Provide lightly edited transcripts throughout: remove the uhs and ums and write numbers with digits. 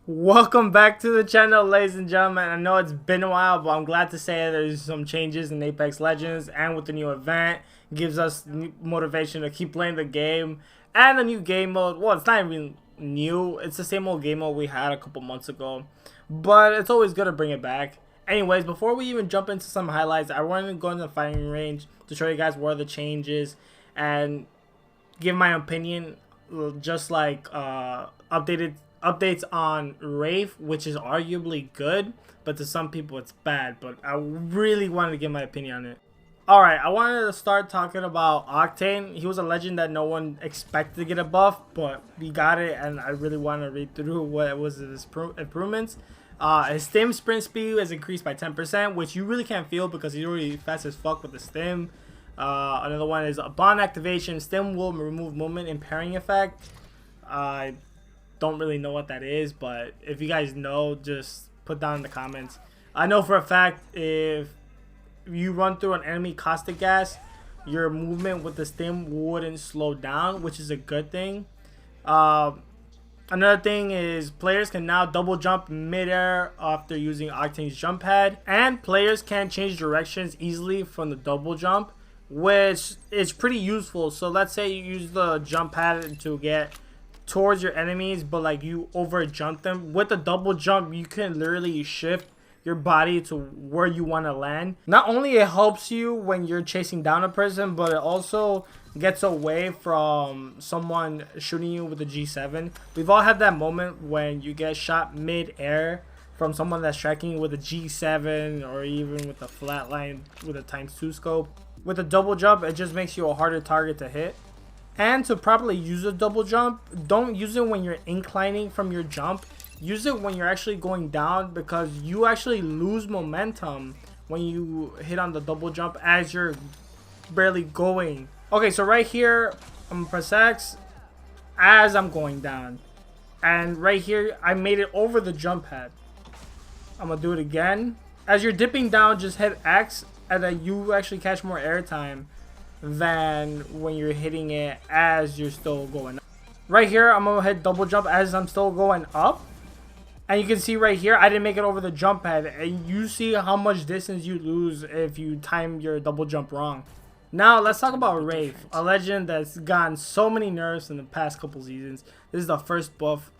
Welcome back to the channel, ladies and gentlemen. I know it's been a while, but I'm glad to say there's some changes in Apex Legends, and with the new event, it gives us motivation to keep playing the game. And the new game mode, well, it's not even new. It's the same old game mode we had a couple months ago, but it's always good to bring it back. Anyways, before we even jump into some highlights, I wanted to go into the firing range to show you guys what are the changes and give my opinion, just like updates on Wraith, which is arguably good, but to some people it's bad. But I really wanted to give my opinion on it. Alright, I wanted to start talking about Octane. He was a legend that no one expected to get a buff, but we got it, and I really want to read through what was his improvements. His stim sprint speed has increased by 10%, which you really can't feel because he's already fast as fuck with the stim. Another one is a bond activation. Stim will remove movement impairing effect. I don't really know what that is, but if you guys know, just put down in the comments. I know for a fact if you run through an enemy caustic gas, your movement with the stim wouldn't slow down, which is a good thing. Another thing is players can now double jump midair after using Octane's jump pad, and players can change directions easily from the double jump, which is pretty useful. So let's say you use the jump pad to get towards your enemies, but like you over jump them. With the double jump, you can literally shift your body to where you want to land. Not only it helps you when you're chasing down a person, but it also gets away from someone shooting you with a G7. We've all had that moment when you get shot mid-air from someone that's striking you with a G7 or even with a flatline with a ×2 scope. With a double jump, it just makes you a harder target to hit. And to properly use a double jump, don't use it when you're inclining from your jump. Use it when you're actually going down, because you actually lose momentum when you hit on the double jump as you're barely going. Okay, so right here, I'm gonna press X as I'm going down. And right here, I made it over the jump pad. I'm gonna do it again. As you're dipping down, just hit X, and then you actually catch more airtime than when you're hitting it as you're still going up. Right here, I'm gonna hit double jump as I'm still going up, and you can see right here I didn't make it over the jump pad, and you see how much distance you lose if you time your double jump wrong. Now let's talk about Wraith, a legend that's gotten so many nerfs in the past couple seasons. This is the first buff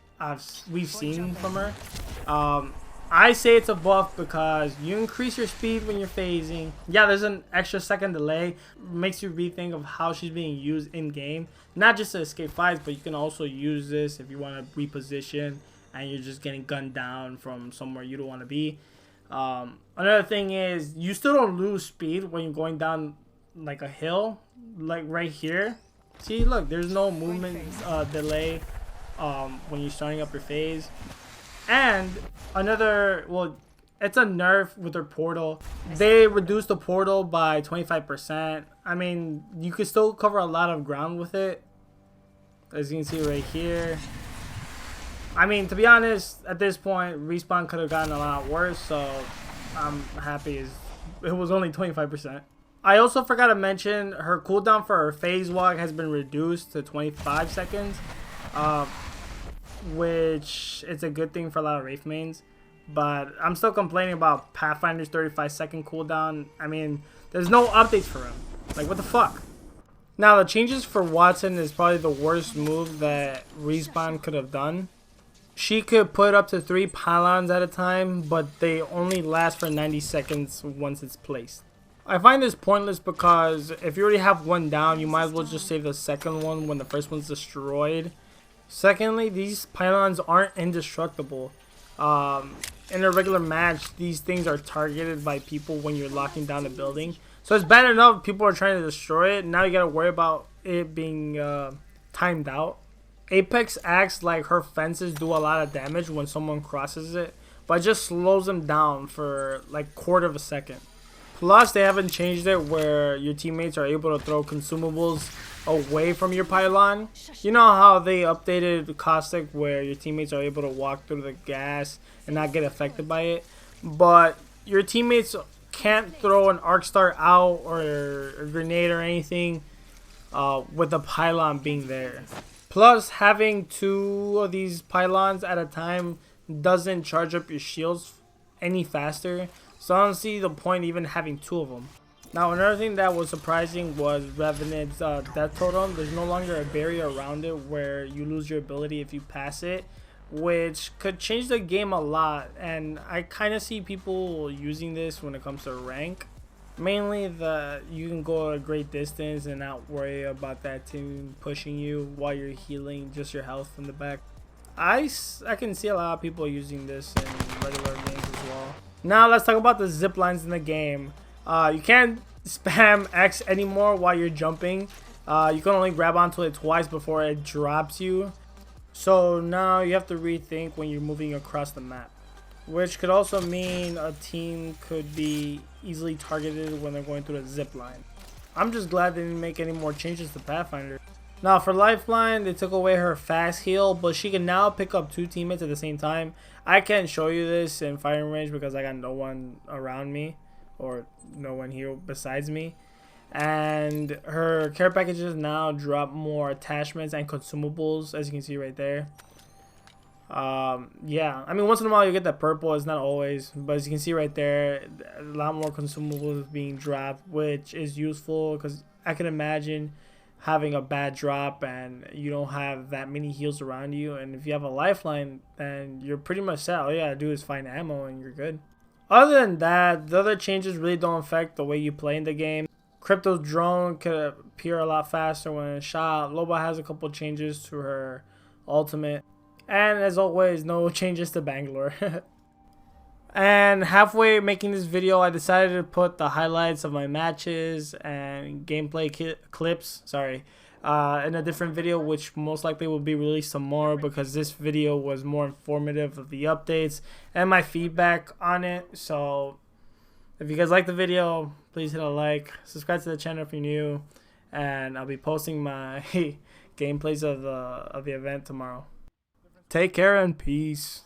we've seen from her. I say it's a buff because you increase your speed when you're phasing. Yeah, there's an extra second delay. Makes you rethink of how she's being used in game. Not just to escape fights, but you can also use this if you want to reposition and you're just getting gunned down from somewhere you don't want to be. Another thing is you still don't lose speed when you're going down like a hill, like right here. See, look, there's no movement delay when you're starting up your phase. And another, well, it's a nerf with their portal. They reduced the portal by 25%. I mean, you could still cover a lot of ground with it, as you can see right here. I mean, to be honest, at this point, respawn could have gotten a lot worse, so I'm happy it was only 25%. I also forgot to mention her cooldown for her phase walk has been reduced to 25 seconds. Which it's a good thing for a lot of Wraith mains, but I'm still complaining about Pathfinder's 35-second cooldown. I mean, there's no updates for him. Like, what the fuck? Now, the changes for Wattson is probably the worst move that Respawn could have done. She could put up to 3 pylons at a time, but they only last for 90 seconds once it's placed. I find this pointless because if you already have one down, you might as well just save the second one when the first one's destroyed. Secondly, these pylons aren't indestructible. In a regular match, these things are targeted by people when you're locking down a building. So it's bad enough people are trying to destroy it. Now you gotta worry about it being timed out. Apex acts like her fences do a lot of damage when someone crosses it, but it just slows them down for like quarter of a second. Plus, they haven't changed it where your teammates are able to throw consumables away from your pylon. You know how they updated the caustic where your teammates are able to walk through the gas and not get affected by it, but your teammates can't throw an arc star out or a grenade or anything with the pylon being there. Plus, having 2 of these pylons at a time doesn't charge up your shields any faster. So I don't see the point even having 2 of them. Now another thing that was surprising was Revenant's death totem. There's no longer a barrier around it where you lose your ability if you pass it, which could change the game a lot. And I kind of see people using this when it comes to rank. Mainly you can go a great distance and not worry about that team pushing you while you're healing just your health from the back. I can see a lot of people using this in regular games as well. Now let's talk about the zip lines in the game. You can't spam X anymore while you're jumping. You can only grab onto it twice before it drops you. So now you have to rethink when you're moving across the map, which could also mean a team could be easily targeted when they're going through the zip line. I'm just glad they didn't make any more changes to Pathfinder. Now for Lifeline, they took away her fast heal, but she can now pick up 2 teammates at the same time. I can't show you this in firing range because I got no one around me, or no one here besides me. And her care packages now drop more attachments and consumables, as you can see right there. Yeah, I mean, once in a while you get that purple. It's not always, but as you can see right there, a lot more consumables being dropped, which is useful because I can imagine having a bad drop and you don't have that many heals around you, and if you have a lifeline, then you're pretty much set. All you gotta do is find ammo and you're good. Other than that, the other changes really don't affect the way you play in the game. Crypto's drone could appear a lot faster when shot. Loba has a couple changes to her ultimate. And as always, no changes to Bangalore. And halfway making this video, I decided to put the highlights of my matches and gameplay clips, in a different video, which most likely will be released tomorrow because this video was more informative of the updates and my feedback on it. So if you guys like the video, please hit a like, subscribe to the channel if you're new, and I'll be posting my gameplays of the event tomorrow. Take care and peace.